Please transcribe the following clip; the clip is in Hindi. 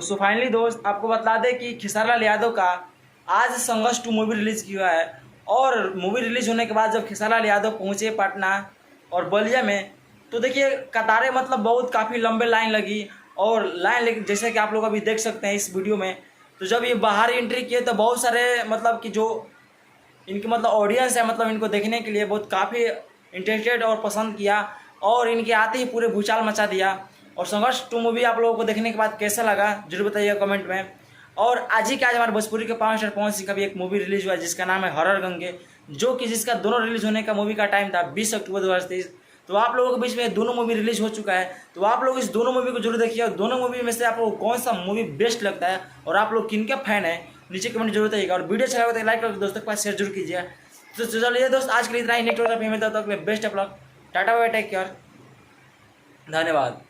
सो फाइनली दोस्त आपको बता दें कि खेसारी लाल यादव का आज संघर्ष 2 मूवी रिलीज़ किया है। और मूवी रिलीज होने के बाद जब खेसारी लाल यादव पहुँचे पटना और बलिया में, तो देखिए कतारें मतलब बहुत काफ़ी लंबे लाइन लगी। और लाइन लगी जैसे कि आप लोग अभी देख सकते हैं इस वीडियो में। तो जब ये बाहर एंट्री किए तो बहुत सारे मतलब कि जो इनकी मतलब ऑडियंस है, मतलब इनको देखने के लिए बहुत काफ़ी इंटरेस्टेड और पसंद किया। और इनके आते ही पूरे भूचाल मचा दिया। और संघर्ष 2 मूवी आप लोगों को देखने के बाद कैसा लगा जरूर बताइएगा कमेंट में। और आज ही के आज हमारे भोजपुरी के 5 स्टार पवन सिंह का भी एक मूवी रिलीज हुआ है जिसका नाम है हरर गंगे, जो कि जिसका दोनों रिलीज होने का मूवी का टाइम था 20 अक्टूबर 2023। तो आप लोगों के बीच में दोनों मूवी रिलीज हो चुका है। तो आप लोग इस दोनों मूवी को जरूर देखिए। और दोनों मूवी में से आप लोग कौन सा मूवी बेस्ट लगता है और आप लोग किन के फैन है नीचे कमेंट जरूर बताइएगा। और वीडियो अच्छा लगा तो लाइक करके दोस्तों के पास शेयर जरूर कीजिए। तो चलिए दोस्त आज के लिए इतना ही। नेक्स्ट वीडियो में मिलता है, तो best of luck, tata bye, take care, धन्यवाद।